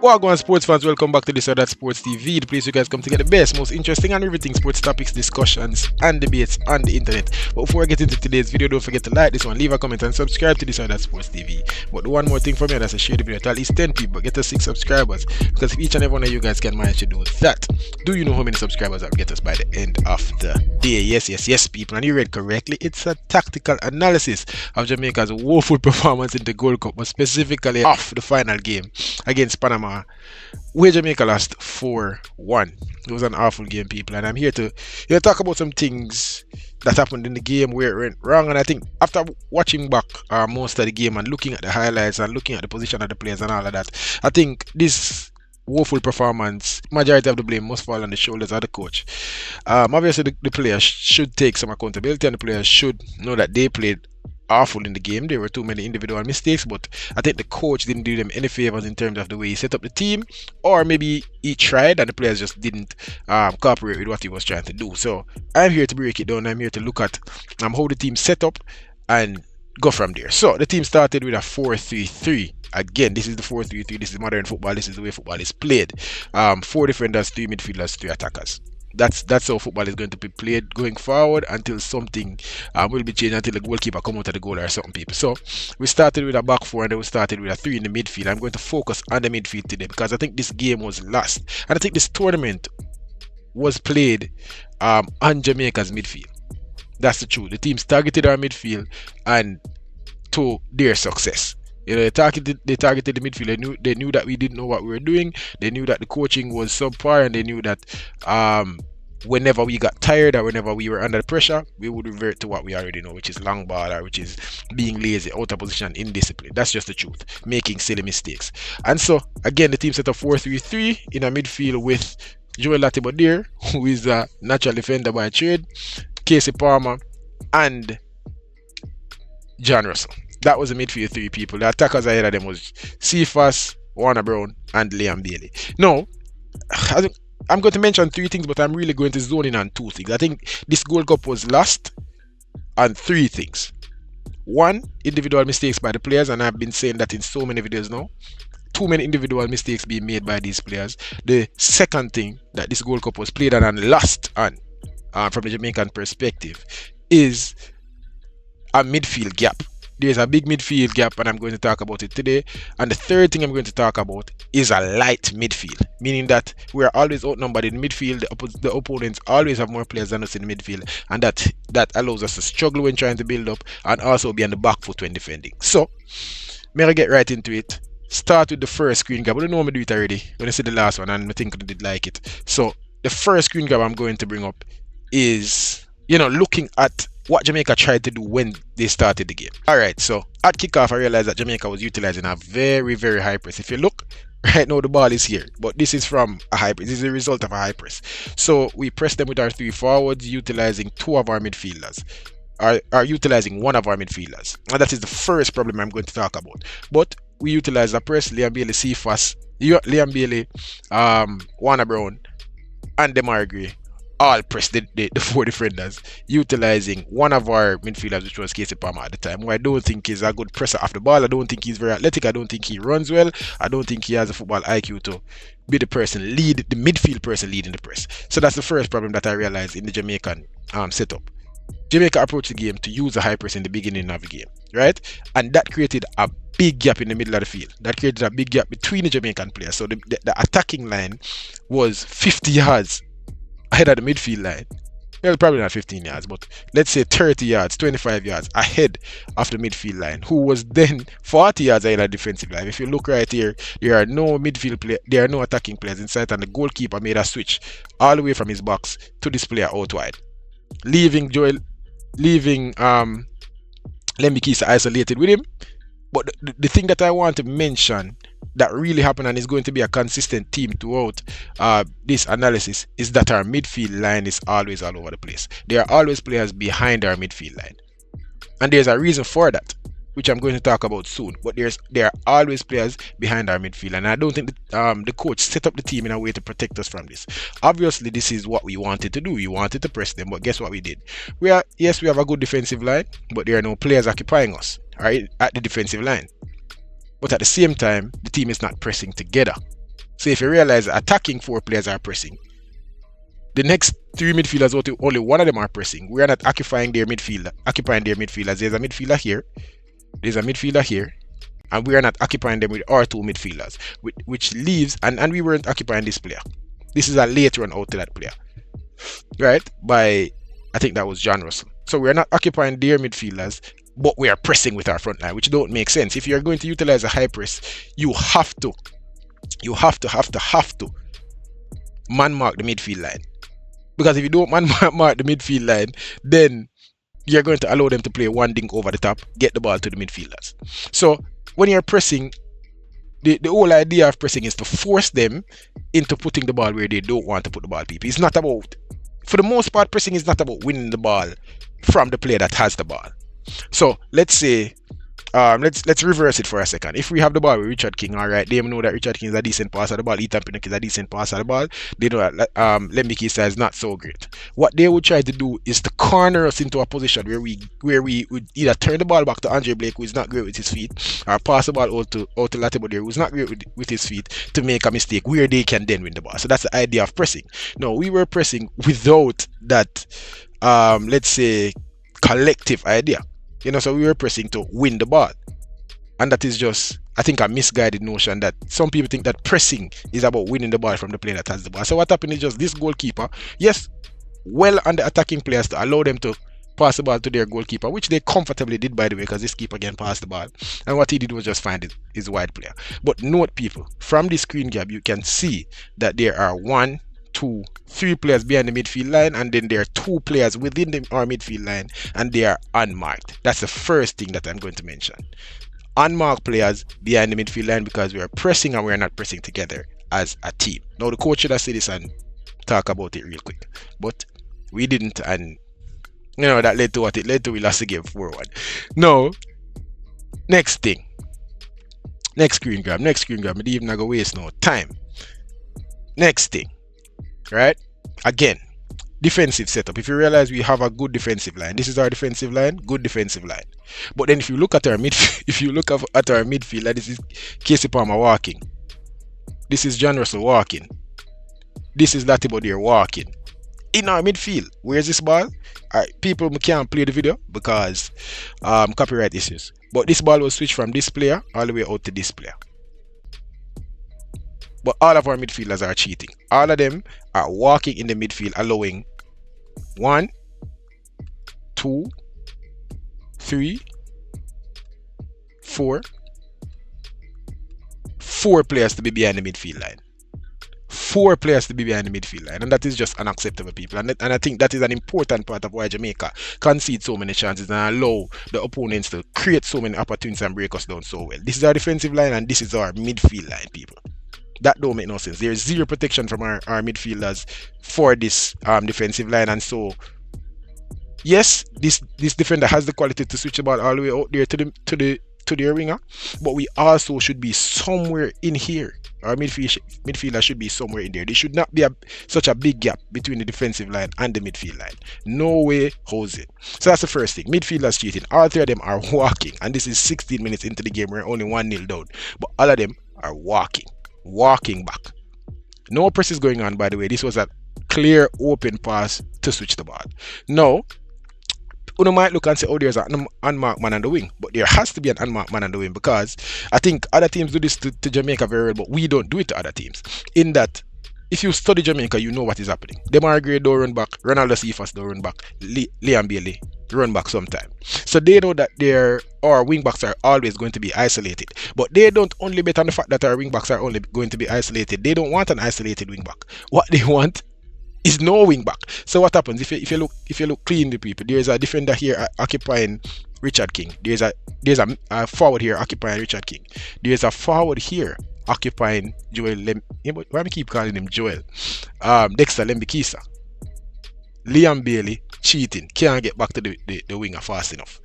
Wagwan sports fans, welcome back to this or that Sports TV, the place you guys come to get the best, most interesting and everything sports topics, discussions, and debates on the internet. But before I get into today's video, don't forget to like this one, leave a comment, and subscribe to this or that Sports TV. But the one more thing from me, that's to share the video to at least 10 people, get us 6 subscribers, because if each and every one of you guys can manage to do that, do you know how many subscribers that will get us by the end of the day? Yes, people, and you read correctly. It's a tactical analysis of Jamaica's woeful performance in the Gold Cup, but specifically off the final game against Panama, where Jamaica lost 4-1. It was an awful game, people, and I'm here to talk about some things that happened in the game where it went wrong. And I think after watching back most of the game and looking at the highlights and looking at the position of the players and all of that, I think this woeful performance, majority of the blame must fall on the shoulders of the coach. Obviously, the players should take some accountability, and the players should know that they played awful in the game. There were too many individual mistakes, but I think the coach didn't do them any favors in terms of the way he set up the team, or maybe he tried and the players just didn't cooperate with what he was trying to do. So I'm here to break it down. I'm here to look at how the team set up and go from there. So the team started with a 4-3-3. Again, this is the 4-3-3. This is modern football. This is the way football is played. 4 defenders, 3 midfielders, 3 attackers. That's how football is going to be played going forward until something will be changed, until the goalkeeper come out of the goal or something, people. So we started with a back 4 and then we started with a 3 in the midfield. I'm going to focus on the midfield today because I think this game was lost, and I think this tournament was played on Jamaica's midfield. That's the truth. The teams targeted our midfield and to their success. They targeted the midfield. They knew that we didn't know what we were doing. They knew that the coaching was subpar, and they knew that whenever we got tired or whenever we were under pressure, we would revert to what we already know, which is long ball, or which is being lazy, out of position, indiscipline. That's just the truth. Making silly mistakes. And so again, the team set up 4-3-3 in a midfield with Joel Latibodir, who is a natural defender by trade, Casey Palmer, and John Russell. That was the midfield 3 people. The attackers ahead of them was Cephas, Warner Brown, and Liam Bailey. Now, I'm going to mention 3 things, but I'm really going to zone in on 2 things. I think this Gold Cup was lost on 3 things. 1, individual mistakes by the players, and I've been saying that in so many videos now. Too many individual mistakes being made by these players. The second thing that this Gold Cup was played on and lost on, from the Jamaican perspective, is a midfield gap. There's a big midfield gap, and I'm going to talk about it today. And the third thing I'm going to talk about is a light midfield, meaning that we are always outnumbered in midfield. The opponents always have more players than us in midfield, and that allows us to struggle when trying to build up and also be on the back foot when defending. So, may I get right into it? Start with the first screen grab. I don't know how I do it already when I see the last one, and I think I did like it. So, the first screen grab I'm going to bring up is, looking at what Jamaica tried to do when they started the game. Alright, so at kickoff I realized that Jamaica was utilizing a very, very high press. If you look, right now the ball is here, but this is from a high press. This is a result of a high press. So we pressed them with our 3 forwards, utilizing 2 of our midfielders. Are utilizing 1 of our midfielders. And that is the first problem I'm going to talk about. But we utilized a press, Liam Bailey, Cephas, Liam Bailey, Warner Brown, and Demar Gray all pressed the 4 defenders, utilizing 1 of our midfielders, which was Casey Palmer at the time, who I don't think is a good presser off the ball. I don't think he's very athletic. I don't think he runs well. I don't think he has a football IQ to be the midfield person leading the press. So that's the first problem that I realized in the Jamaican setup. Jamaica approached the game to use a high press in the beginning of the game, right? And that created a big gap in the middle of the field. That created a big gap between the Jamaican players. So the attacking line was 50 yards ahead of the midfield line. Well, probably not 15 yards, but let's say 30 yards, 25 yards ahead of the midfield line, who was then 40 yards ahead of the defensive line. If you look right here, there are no midfield players, there are no attacking players inside, and the goalkeeper made a switch all the way from his box to this player out wide, leaving Lemmy Kisa isolated with him. But the thing that I want to mention that really happened and is going to be a consistent theme throughout this analysis is that our midfield line is always all over the place. There are always players behind our midfield line, and there's a reason for that, which I'm going to talk about soon. But there are always players behind our midfield, and I don't think the coach set up the team in a way to protect us from this. Obviously, this is what we wanted to do. We wanted to press them, but guess what we did? We have a good defensive line, but there are no players occupying us, right, at the defensive line. But at the same time, the team is not pressing together. So if you realize attacking 4 players are pressing, the next 3 midfielders, only one of them are pressing. We are not occupying their midfielders. There's a midfielder here, there's a midfielder here, and we are not occupying them with our 2 midfielders, which leaves, and we weren't occupying this player. This is a late run out to that player, right? By, I think that was John Russell. So we are not occupying their midfielders, but we are pressing with our front line, which don't make sense. If you're going to utilize a high press, you have to man mark the midfield line. Because if you don't man mark the midfield line, then you're going to allow them to play one dink over the top, get the ball to the midfielders. So when you're pressing, the whole idea of pressing is to force them into putting the ball where they don't want to put the ball, people. It's not about, for the most part, pressing is not about winning the ball from the player that has the ball. So let's say, let's reverse it for a second. If we have the ball with Richard King, all right, they know that Richard King is a decent passer of the ball, Ethan Pinnock is a decent passer of the ball. They know that Lembikisa is not so great. What they would try to do is to corner us into a position where we would either turn the ball back to Andre Blake, who is not great with his feet, or pass the ball out to Latibodir, who's not great with his feet, to make a mistake where they can then win the ball. So that's the idea of pressing. No, we were pressing without that, let's say, collective idea. So we were pressing to win the ball. And that is just, I think, a misguided notion that some people think that pressing is about winning the ball from the player that has the ball. So what happened is just this goalkeeper, yes, well on the attacking players to allow them to pass the ball to their goalkeeper, which they comfortably did, by the way, because this keeper can pass the ball. And what he did was just find his wide player. But note, people, from the screen grab, you can see that there are 1, 2, 3 players behind the midfield line, and then there are 2 players within our midfield line, and they are unmarked. That's the first thing that I'm going to mention. Unmarked players behind the midfield line, because we are pressing and we are not pressing together as a team. Now the coach should have said this and talk about it real quick, but we didn't, and that led to what it led to. We lost the game 4-1. Now, next thing, next screen grab. I didn't even go waste no time. Next thing. Right? Again, defensive setup. If you realize we have a good defensive line, this is our defensive line, good defensive line. But then if you look at our midfield, this is Casey Palmer walking. This is John Russell walking. This is Latibodir walking. In our midfield, where's this ball? People can't play the video because copyright issues. But this ball was switched from this player all the way out to this player. But all of our midfielders are cheating. All of them are walking in the midfield, allowing 1, 2, 3, 4 players to be behind the midfield line. 4 players to be behind the midfield line, and that is just unacceptable, people. And I think that is an important part of why Jamaica concede so many chances and allow the opponents to create so many opportunities and break us down so well. This is our defensive line, and this is our midfield line, people. That don't make no sense. There's zero protection from our midfielders for this defensive line, and so yes, this defender has the quality to switch the ball all the way out there to their winger, but we also should be somewhere in here. Our midfielder should be somewhere in there. There should not be such a big gap between the defensive line and the midfield line. No way, Jose. So that's the first thing. Midfielders cheating. All 3 of them are walking, and this is 16 minutes into the game. We're only 1-0 down, but all of them are walking back. No press is going on, by the way. This was a clear open pass to switch the ball. Now, you might look and say, oh, there's an unmarked man on the wing, but there has to be an unmarked man on the wing, because I think other teams do this to Jamaica very well, but we don't do it to other teams. In that, if you study Jamaica, you know what is happening. Demar Gray don't run back, Ronaldo Cephas don't run back, Liam Bailey run back sometime. So they know that our wing backs are always going to be isolated, but they don't only bet on the fact that our wing backs are only going to be isolated. They don't want an isolated wing back. What they want is no wing back. So what happens if you look clean, the people? There's a defender here occupying Richard King. There's a forward here occupying Richard King. There's a forward here occupying Joel. Why do I keep calling him Joel? Dexter Lembikisa. Liam Bailey cheating, can't get back to the winger fast enough,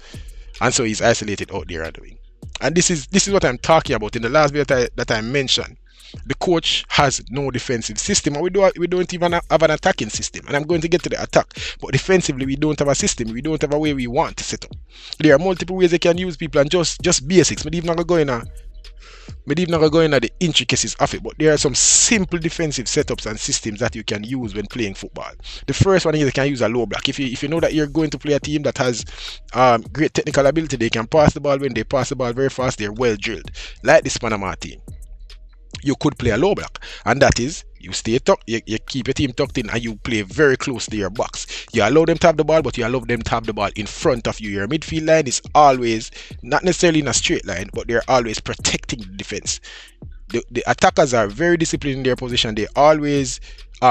and so he's isolated out there at the wing. And this is what I'm talking about. In the last bit that I mentioned, the coach has no defensive system, and we don't even have an attacking system. And I'm going to get to the attack, but defensively we don't have a system. We don't have a way we want to set up. There are multiple ways they can use people, and just basics. But even not going Maybe not go into the intricacies of it, but there are some simple defensive setups and systems that you can use when playing football. The first one is you can use a low block. If you know that you're going to play a team that has great technical ability, they can pass the ball. When they pass the ball very fast, they're well drilled. Like this Panama team, you could play a low block, and that is you stay tucked, you keep your team tucked in, and you play very close to your box. You allow them to have the ball, but you allow them to have the ball in front of you. Your midfield line is always not necessarily in a straight line, but they're always protecting the defense. The attackers are very disciplined in their position. They always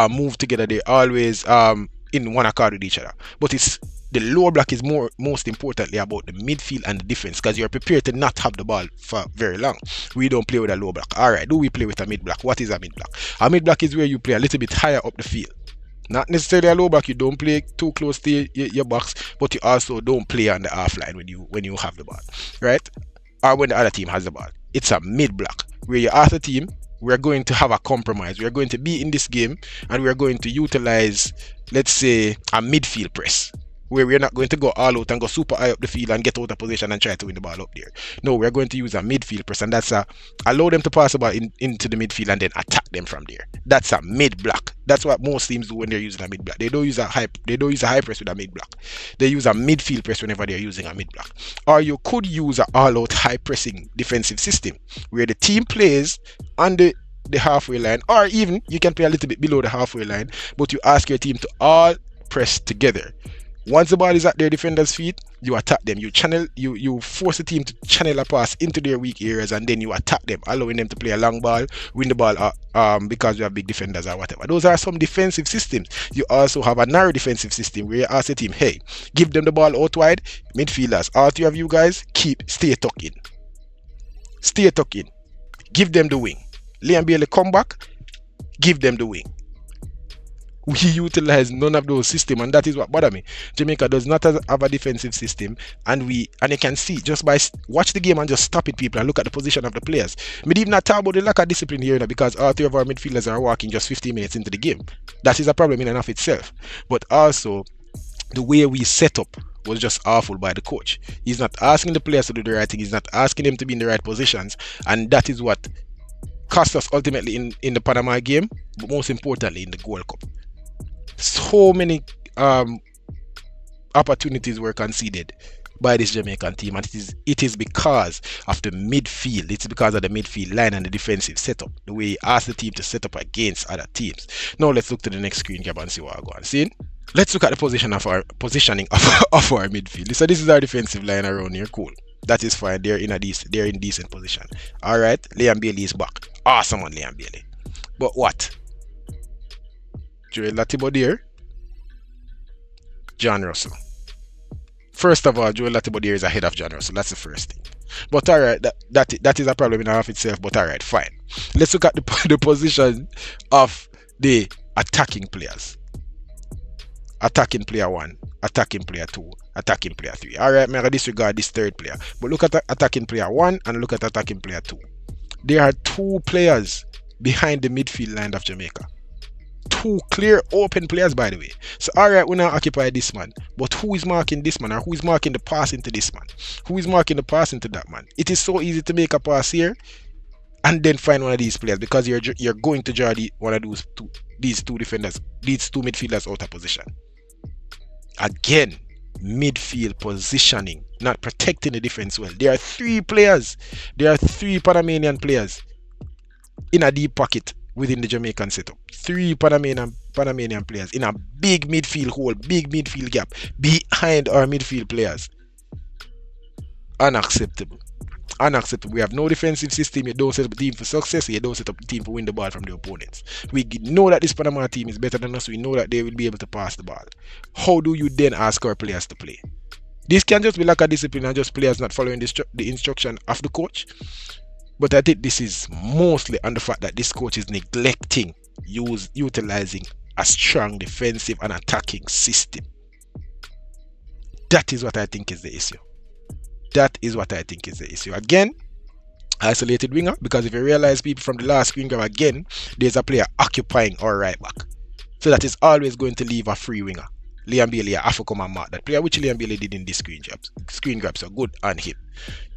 move together. They always in one accord with each other. But it's the lower block is most importantly about the midfield and the defense, because you're prepared to not have the ball for very long. We don't play with a low block. All right, do we play with a mid block? What is a mid block? A mid block is where you play a little bit higher up the field. Not necessarily a low block. You don't play too close to your box, but you also don't play on the half line when you have the ball, right? Or when the other team has the ball. It's a mid block where you ask the team, we're going to have a compromise. We're going to be in this game and we're going to utilize, let's say, a midfield press, where we're not going to go all out and go super high up the field and get out of position and try to win the ball up there. No, we're going to use a midfield press, and that's allow them to pass the ball into the midfield and then attack them from there. That's a mid block. That's what most teams do when they're using a mid block. They don't use a high press with a mid block. They use a midfield press whenever they're using a mid block. Or you could use an all out high pressing defensive system where the team plays on the halfway line, or even you can play a little bit below the halfway line, but you ask your team to all press together. Once the ball is at their defender's feet, you attack them. You force the team to channel a pass into their weak areas, and then you attack them, allowing them to play a long ball, win the ball because you have big defenders or whatever. Those are some defensive systems. You also have a narrow defensive system where you ask the team, hey, give them the ball out wide. Midfielders, all three of you guys, stay tucked in. Stay tucked in. Give them the wing. Liam Bailey come back, give them the wing. We utilize none of those systems, and that is what bothers me. Jamaica does not have a defensive system, and you can see just by watch the game and just stop it, people, and look at the position of the players. Me even not talk about the lack of discipline here now, because all three of our midfielders are walking just 15 minutes into the game. That is a problem in and of itself. But also, the way we set up was just awful by the coach. He's not asking the players to do the right thing. He's not asking them to be in the right positions, and that is what cost us ultimately in the Panama game, but most importantly in the Gold Cup. So many opportunities were conceded by this Jamaican team, and it is because of the midfield. It's because of the midfield line and the defensive setup, the way he asked the team to set up against other teams. Now let's look to the next screen cap and see what I go on. See? Let's look at the positioning of our midfield. So this is our defensive line around here. Cool. That is fine. They're in decent position. All right. Liam Bailey is back. Awesome on Liam Bailey. But what? Joel Latibo there. John Russell. First of all, Joel Latibo there is ahead of John Russell. That's the first thing. But alright, that is a problem in and of itself. But alright, fine. Let's look at the position of the attacking players. Attacking player 1, attacking player 2, attacking player 3. Alright, I'm going to disregard this third player. But look at attacking player 1 and look at attacking player 2. There are 2 players behind the midfield line of Jamaica. 2 clear open players, by the way. So alright, we now occupy this man, but who is marking this man, or who is marking the pass into this man? Who is marking the pass into that man? It is so easy to make a pass here and then find one of these players, because you're going to draw one of these two midfielders out of position. Again, midfield positioning, not protecting the defense well. There are 3 players. There are 3 Panamanian players in a deep pocket within the Jamaican setup. 3 Panamanian players in a big midfield hole, big midfield gap behind our midfield players. Unacceptable. We have no defensive system. You don't set up the team for success. You don't set up the team for win the ball from the opponents. We know that this Panama team is better than us. We know that they will be able to pass the ball. How do you then ask our players to play? This can just be lack of discipline and just players not following the instruction of the coach. But I think this is mostly on the fact that this coach is neglecting utilizing a strong defensive and attacking system. That is what I think is the issue. Again, isolated winger, because if you realize, people, from the last screen grab again, there's a player occupying our right back. So that is always going to leave a free winger. Liam Bailey have to come and mark that player, which Liam Bailey did in this screen grabs are good on him.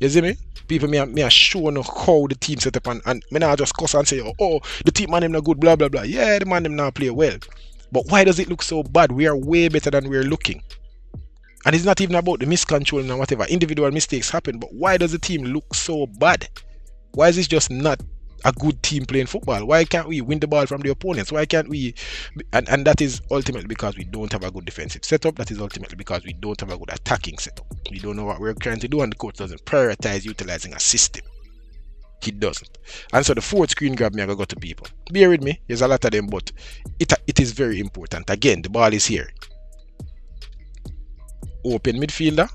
You see me? People me are showing how the team set up and me not just cuss and say, oh, the team man them not good, blah blah blah. Yeah, the man them not play well. But why does it look so bad? We are way better than we're looking. And it's not even about the miscontrolling and whatever. Individual mistakes happen, but why does the team look so bad? Why is this just not a good team playing football? Why can't we win the ball from the opponents? Why can't we? And that is ultimately because we don't have a good defensive setup. That is ultimately because we don't have a good attacking setup. We don't know what we're trying to do, and the coach doesn't prioritize utilizing a system. He doesn't. And so the fourth screen grab me, I go to people. Bear with me. There's a lot of them, but it is very important. Again, the ball is here. Open midfielder,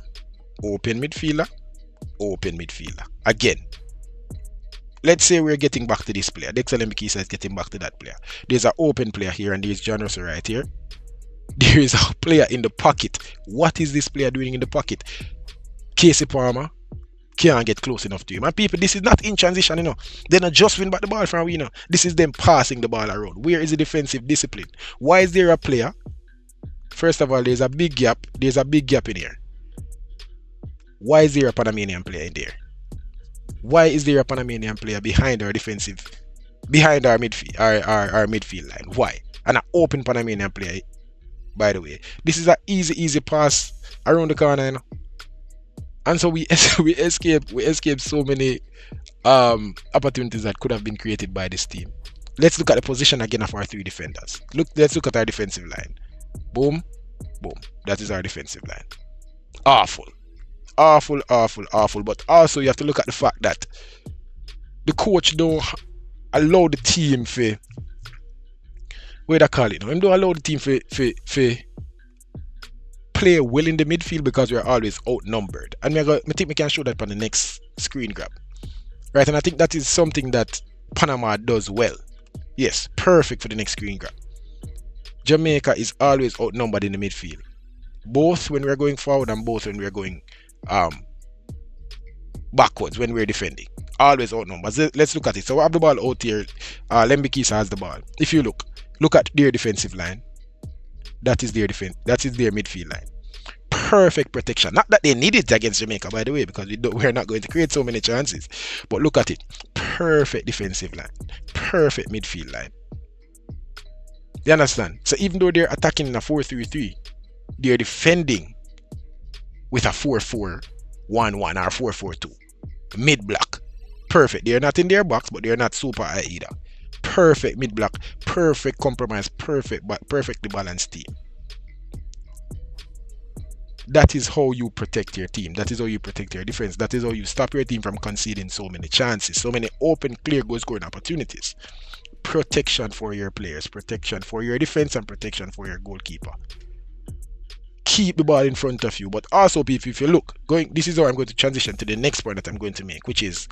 open midfielder, open midfielder. Again, let's say we're getting back to this player. Dexter Lembikisa is getting back to that player. There's an open player here, and there's John Russell right here. There is a player in the pocket. What is this player doing in the pocket? Casey Palmer can't get close enough to him. And people, this is not in transition, you know. They're not just win back the ball from, you know. This is them passing the ball around. Where is the defensive discipline? Why is there a player? First of all, there's a big gap. There's a big gap in here. Why is there a Panamanian player in there? Why is there a Panamanian player behind our defensive, behind our midfield, our midfield line? Why? And an open Panamanian player, by the way. This is an easy pass around the corner, you know? And so we escaped so many opportunities that could have been created by this team. Let's look at the position again of our three defenders. Let's look at our defensive line. Boom, boom. That is our defensive line. Awful. But also you have to look at the fact that the coach don't allow the team for, what do I call it now? Him don't allow the team for play well in the midfield because we're always outnumbered. And I think we can show that on the next screen grab. Right, and I think that is something that Panama does well. Yes, perfect for the next screen grab. Jamaica is always outnumbered in the midfield, both when we're going forward and both when we're going backwards when we're defending. Always outnumbered. Let's look at it. So we have the ball out here. Lembikisa has the ball. If you look at their defensive line. That is their midfield line. Perfect protection. Not that they need it against Jamaica, by the way, because we're not going to create so many chances. But look at it. Perfect defensive line. Perfect midfield line. You understand? So even though they're attacking in a 4-3-3, they're defending with a 4-4-1-1 or 4-4-2. Mid-block. Perfect. They're not in their box, but they're not super high either. Perfect mid-block. Perfect compromise. Perfectly balanced team. That is how you protect your team. That is how you protect your defense. That is how you stop your team from conceding so many chances, so many open, clear goal scoring opportunities. Protection for your players, protection for your defense, and protection for your goalkeeper. Keep the ball in front of you, but also if you look, this is how I'm going to transition to the next point that I'm going to make, which is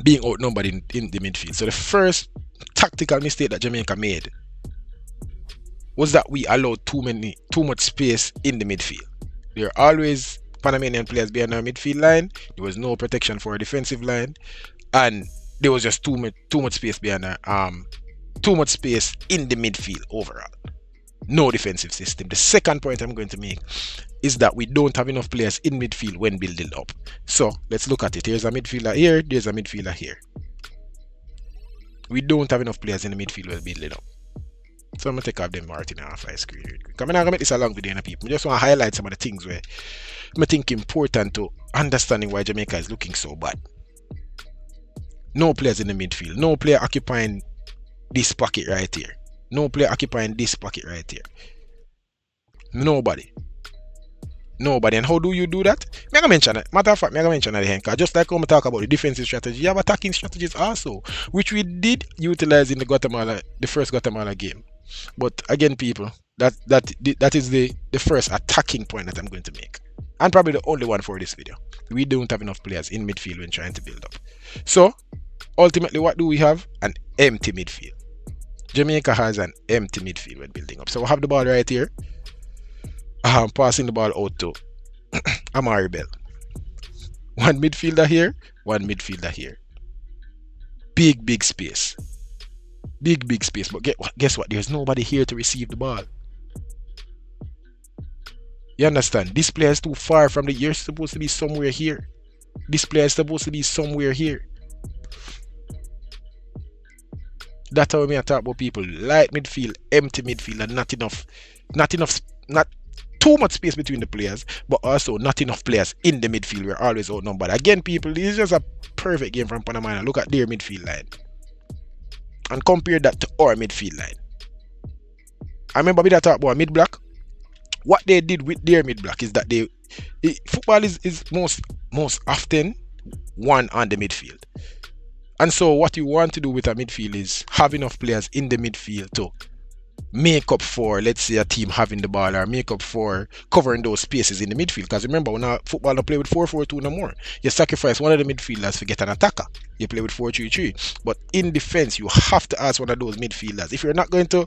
being outnumbered in the midfield. So the first tactical mistake that Jamaica made was that we allowed too much space in the midfield. There are always Panamanian players behind our midfield line. There was no protection for our defensive line, and there was just too much space behind our too much space in the midfield overall. No defensive system. The second point I'm going to make is that we don't have enough players in midfield when building up. So let's look at it. Here's a midfielder here. There's a midfielder here. We don't have enough players in the midfield when building up. So I'm going to take off them Martin off my screen real quick. I'm not going to make this a long video, people. I just want to highlight some of the things where I think important to understanding why Jamaica is looking so bad. No players in the midfield. No player occupying this pocket right here. No player occupying this pocket right here. Nobody. And how do you do that? I'm going to mention it. Matter of fact, I'm going to mention it again. Just like when we talk about the defensive strategy, you have attacking strategies also, which we did utilize in the first Guatemala game. But again, people, that is the first attacking point that I'm going to make. And probably the only one for this video. We don't have enough players in midfield when trying to build up. So, ultimately, what do we have? An empty midfield. Jamaica has an empty midfield when building up. So, we have the ball right here. Passing the ball out to Amari Bell. One midfielder here, one midfielder here. Big space. Big space. But guess what? There's nobody here to receive the ball. You understand? This player is too far from the. You're supposed to be somewhere here. This player is supposed to be somewhere here. That's how I talk about people. Light midfield, empty midfield, and not too much space between the players, but also not enough players in the midfield. We're always outnumbered. Again, people, this is just a perfect game from Panama. Look at their midfield line and compare that to our midfield line. I remember we talk about mid-block. What they did with their mid-block is that football is most often one on the midfield. And so what you want to do with a midfield is have enough players in the midfield to make up for, let's say, a team having the ball, or make up for covering those spaces in the midfield. Because remember, when football don't play with 4-4-2 no more, you sacrifice one of the midfielders to get an attacker. You play with 4-3-3. But in defense, you have to ask one of those midfielders. If you're not going to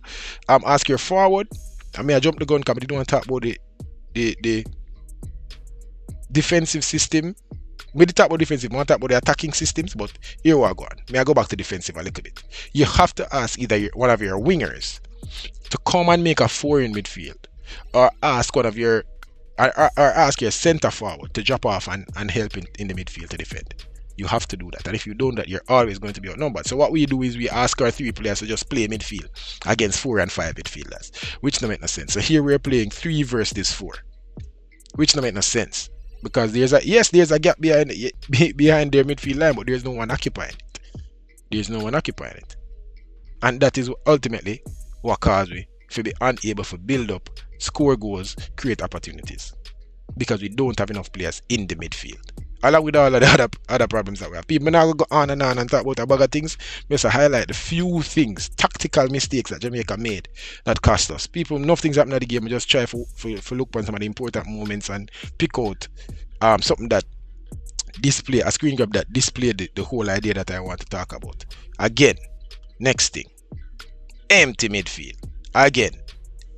ask your forward, I mean, I jump the gun because I don't want to talk about the defensive system. We talk about defensive, I want to talk about the attacking systems, but here we go on. May I go back to defensive a little bit. You have to ask either one of your wingers to come and make a 4 in midfield, or ask one of your or ask your centre forward to drop off and help in the midfield to defend. You have to do that, and if you don't, that you're always going to be outnumbered. So what we do is we ask our 3 players to just play midfield against 4 and 5 midfielders, which don't make no sense. So here we're playing 3 versus 4, which don't make no sense, because there's a gap behind their midfield line, but there's no one occupying it. There's no one occupying it, and that is ultimately what caused we to be unable to build up, score goals, create opportunities, because we don't have enough players in the midfield. Along with all of the other problems that we have. People now go on and talk about a bag of things. Just highlight the few things, tactical mistakes that Jamaica made that cost us. People, enough things happen at the game. We just try for look on some of the important moments and pick out something that display, a screen grab that displayed the whole idea that I want to talk about. Again, next thing, empty midfield. Again,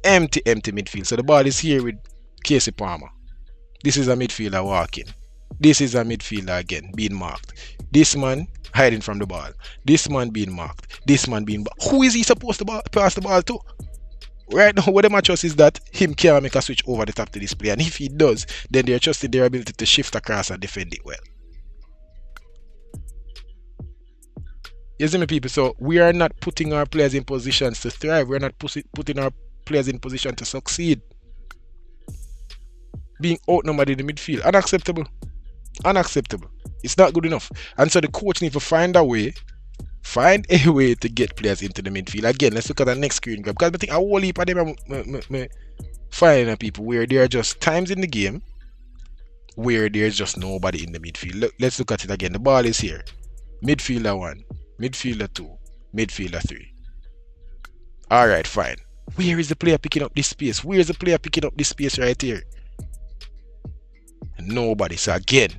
empty midfield. So the ball is here with Casey Palmer. This is a midfielder walking. This is a midfielder again being marked. This man hiding from the ball. This man being marked. This man being who is he supposed to pass the ball to? Right now, what the match is that him can't make a switch over the top to this player, and if he does, then they're trusting their ability to shift across and defend it well. You see me, people? So we are not putting our players in positions to thrive. We're not putting our players in position to succeed. Being outnumbered in the midfield, unacceptable. It's not good enough, and so the coach needs to find a way to get players into the midfield. Again, let's look at the next screen grab, because I think a whole heap of them finding people where there are just times in the game where there's just nobody in the midfield. Let's look at it again. The ball is here. Midfielder 1, midfielder 2, midfielder 3. Alright, fine. Where is the player picking up this space? Where is the player picking up this space right here? Nobody. So again,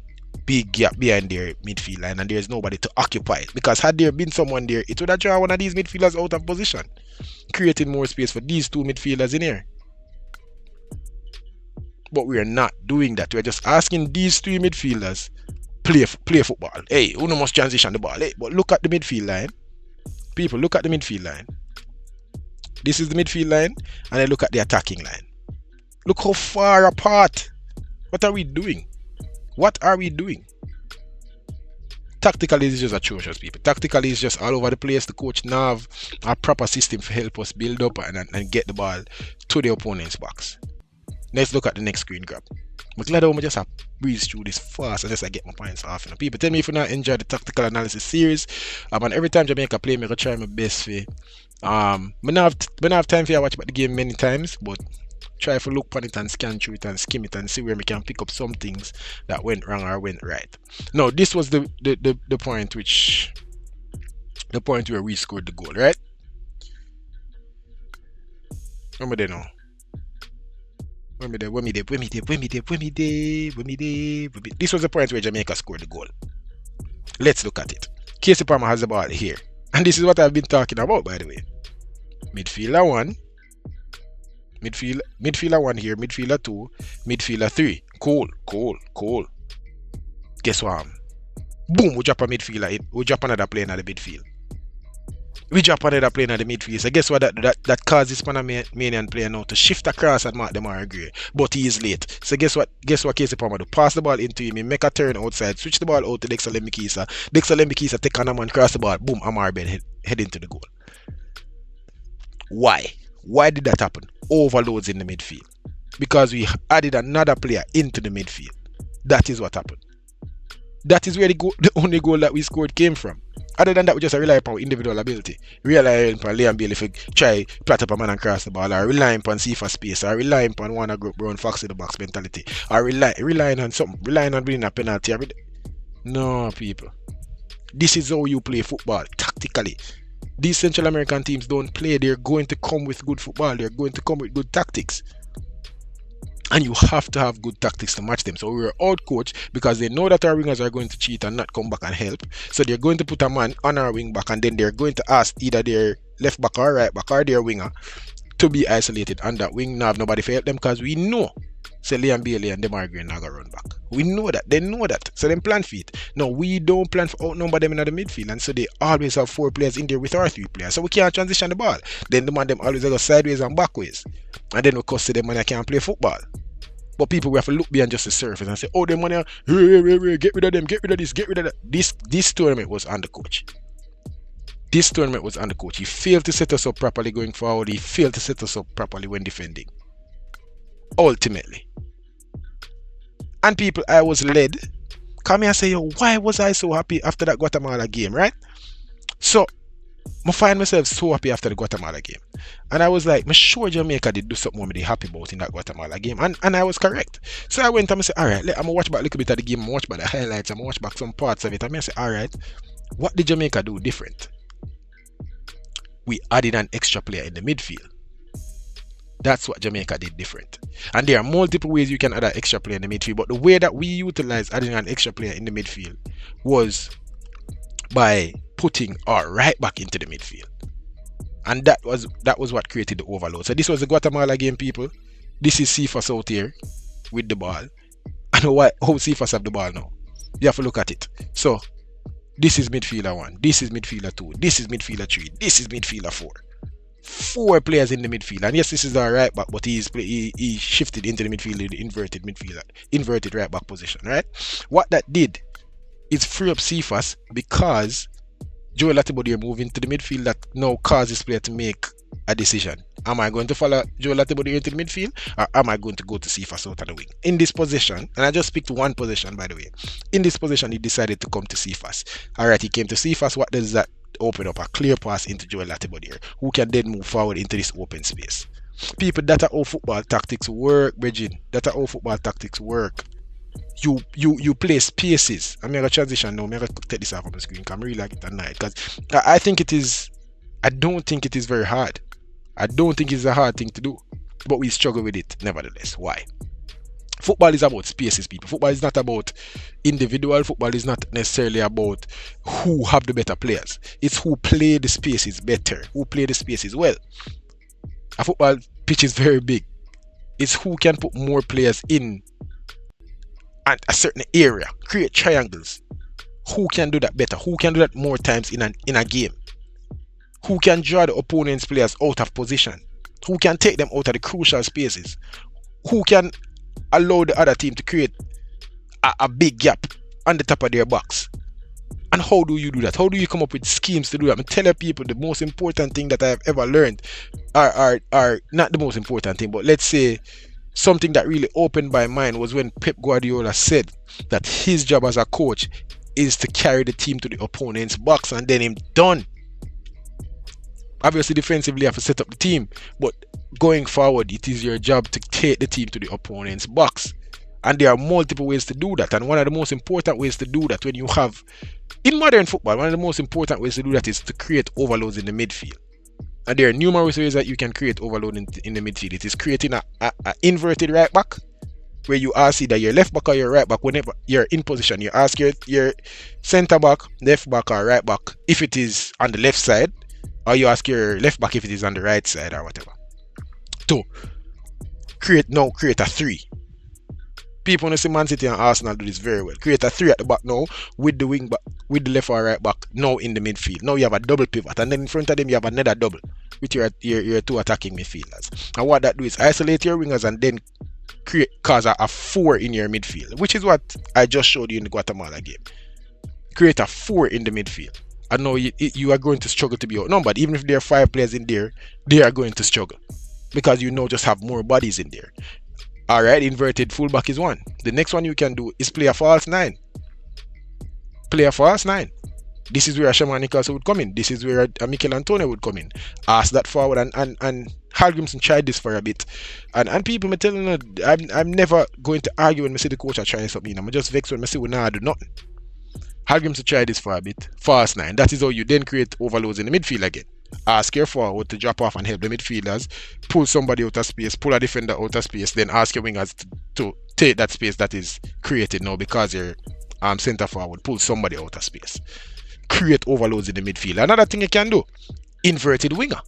big gap behind their midfield line, and there's nobody to occupy it, because had there been someone there, it would have drawn one of these midfielders out of position, creating more space for these 2 midfielders in here. But we are not doing that. We're just asking these 3 midfielders play football. Hey, who must transition the ball? Hey, but look at the midfield line. People, look at the midfield line. This is the midfield line, and then look at the attacking line. Look how far apart. What are we doing? Tactically, it's just atrocious, people. Tactically, it's just all over the place. The coach now have a proper system to help us build up and get the ball to the opponent's box. Let's look at the next screen grab. I'm glad I just have breeze through this fast and just get my points off. People, tell me if you not enjoy the tactical analysis series. And every time Jamaica play, I'm gonna try my best for. I don't have time for watch the game many times, but try to look on it and scan through it and skim it and see where we can pick up some things that went wrong or went right. Now, this was the point where we scored the goal, right? Remember there now. This was the point where Jamaica scored the goal. Let's look at it. Casey Palmer has the ball here, and this is what I've been talking about, by the way. Midfielder 1, midfielder 1 here, midfielder 2, midfielder 3. Cool. Guess what? Boom, we drop a midfielder in. We drop another player in the midfield. We drop another player in the midfield. So guess what? That causes Panamanian player now to shift across and mark them are agree. But he is late. So guess what? Guess what Casey Palmer do? Pass the ball into him, he make a turn outside, switch the ball out to Dexter Lembikisa. Dexter Lembikisa take on a man, cross the ball, boom, Amar Ben head into the goal. Why? Why did that happen? Overloads in the midfield. Because we added another player into the midfield. That is what happened. That is where the only goal that we scored came from. Other than that, we just rely upon individual ability. Relying upon Liam Bailey to try plat up a man and cross the ball, or relying upon C for space, or relying upon one group Brown Fox in the box mentality, or relying on something, relying on winning a penalty. No, people. This is how you play football tactically. These Central American teams don't play. They're going to come with good football. They're going to come with good tactics. And you have to have good tactics to match them. So we were out coached because they know that our wingers are going to cheat and not come back and help. So they're going to put a man on our wing back, and then they're going to ask either their left back or right back or their winger to be isolated on that wing. Now have nobody to help them because we know Liam Bailey and them are going to run back. We know that. They know that. So them plan for it. No, we don't plan for outnumber them in the midfield. And so they always have 4 players in there with our 3 players. So we can't transition the ball. Then the man them always go sideways and backways. And then we cost them and I can't play football. But people will have to look beyond just the surface and say, oh, them money, hey, get rid of them, get rid of this, get rid of that. This tournament was on the coach. This tournament was on the coach. He failed to set us up properly going forward. He failed to set us up properly when defending. Ultimately. And people, I was led. Come here and say, yo, why was I so happy after that Guatemala game, right? So, I find myself so happy after the Guatemala game. And I was like, I'm sure Jamaica did do something I'm really happy about in that Guatemala game. And I was correct. So I went and I said, alright, I'm going to watch back a little bit of the game. I'm going to watch back the highlights. I'm going to watch back some parts of it. And I said, alright, what did Jamaica do different? We added an extra player in the midfield. That's what Jamaica did different. And there are multiple ways you can add an extra player in the midfield. But the way that we utilized adding an extra player in the midfield was by putting our right back into the midfield. And that was what created the overload. So this was the Guatemala game, people. This is Cephas out here with the ball. I know how Cephas have the ball now. You have to look at it. So this is midfielder 1, this is midfielder 2, this is midfielder 3, this is midfielder 4. 4 players in the midfield. And yes, this is our right back, but he shifted into the midfield in the inverted right back position, right? What that did is free up Cephas because Joel Latibody moved into the midfield. That now causes player to make a decision. Am I going to follow Joel Latibody into the midfield, or am I going to go to Cephas out of the wing? In this position, and I just picked one position by the way, in this position he decided to come to Cephas. Alright, he came to Cephas. What does that open up? A clear pass into Joel Latibody, who can then move forward into this open space. People, that are how football tactics work, Bridging. That are how football tactics work. You play spaces. I'm gonna transition now. I'm gonna take this off of the screen because I really like it at night. Because I don't think it is very hard. I don't think it's a hard thing to do. But we struggle with it nevertheless. Why? Football is about spaces, people. Football is not about individual. Football is not necessarily about who have the better players. It's who play the spaces better, who play the spaces well. A football pitch is very big. It's who can put more players in at a certain area, create triangles. Who can do that better? Who can do that more times in a game? Who can draw the opponent's players out of position? Who can take them out of the crucial spaces? Who can allow the other team to create a big gap on the top of their box? And how do you do that? How do you come up with schemes to do that? I'm telling people the most important thing that I have ever learned are not the most important thing, but let's say something that really opened my mind was when Pep Guardiola said that his job as a coach is to carry the team to the opponent's box and then him done. Obviously defensively you have to set up the team, but going forward it is your job to take the team to the opponent's box. And there are multiple ways to do that, and one of the most important ways to do that when you have in modern football, one of the most important ways to do that is to create overloads in the midfield. And there are numerous ways that you can create overload in the midfield. It is creating a inverted right back, where you ask either your left back or your right back whenever you're in position. You ask your centre back, left back or right back if it is on the left side, or you ask your left back if it is on the right side or whatever. To create a 3. People want to see Man City and Arsenal do this very well. Create a three at the back now with the wing back, with the left or right back now in the midfield. Now you have a double pivot, and then in front of them you have another double with your two attacking midfielders. And what that do is isolate your wingers and then cause a four in your midfield, which is what I just showed you in the Guatemala game. Create a four in the midfield. I know you are going to struggle to be outnumbered. Even if there are 5 players in there, they are going to struggle because you know just have more bodies in there. Alright, inverted fullback is one. The next one you can do is play a false 9. Play a false 9. This is where a Shaman Nicholson would come in. This is where a Mikel Antonio would come in. Ask that forward and Hal Grimson tried this for a bit. And people me telling you, I'm never going to argue when I see the coach are trying something. I'm just vexed when I see we now do nothing. Hal Grimson tried this for a bit. False 9. That is how you then create overloads in the midfield again. Ask your forward to drop off and help the midfielders, pull somebody out of space, pull a defender out of space, then ask your wingers to take that space that is created now because your centre forward pull somebody out of space. Create overloads in the midfield. Another thing you can do, inverted winger.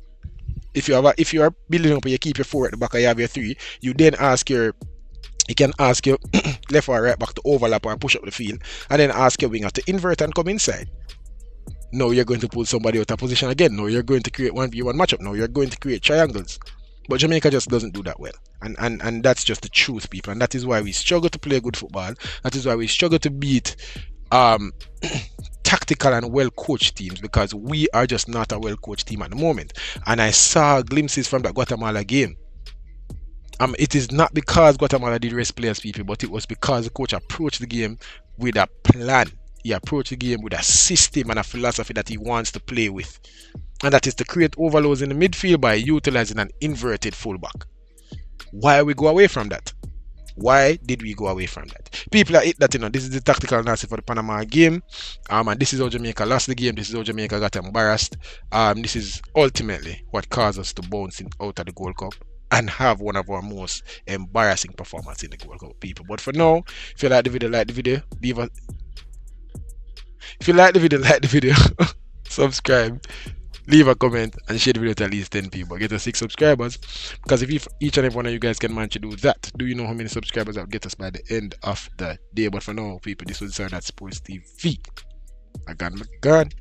If you are building up and you keep your 4 at the back and you have your 3, you then you can ask your left or right back to overlap or push up the field, and then ask your winger to invert and come inside. Now you're going to pull somebody out of position again. Now you're going to create 1v1 matchup. Now you're going to create triangles. But Jamaica just doesn't do that well. And that's just the truth, people. And that is why we struggle to play good football. That is why we struggle to beat tactical and well-coached teams, because we are just not a well-coached team at the moment. And I saw glimpses from that Guatemala game. It is not because Guatemala did rest players, people, but it was because the coach approached the game with a plan. He approached the game with a system and a philosophy that he wants to play with. And that is to create overloads in the midfield by utilizing an inverted fullback. Why we go away from that? Why did we go away from that? People are hit that, this is the tactical analysis for the Panama game. And this is how Jamaica lost the game. This is how Jamaica got embarrassed. This is ultimately what caused us to bounce out of the Gold Cup and have one of our most embarrassing performances in the Gold Cup, people. But for now, if you like the video, if you like the video, subscribe, leave a comment, and share the video to at least 10 people. Get us 6 subscribers, because if each and every one of you guys can manage to do that, do you know how many subscribers that will get us by the end of the day? But for now, people, this was That Sports TV. I got my gun.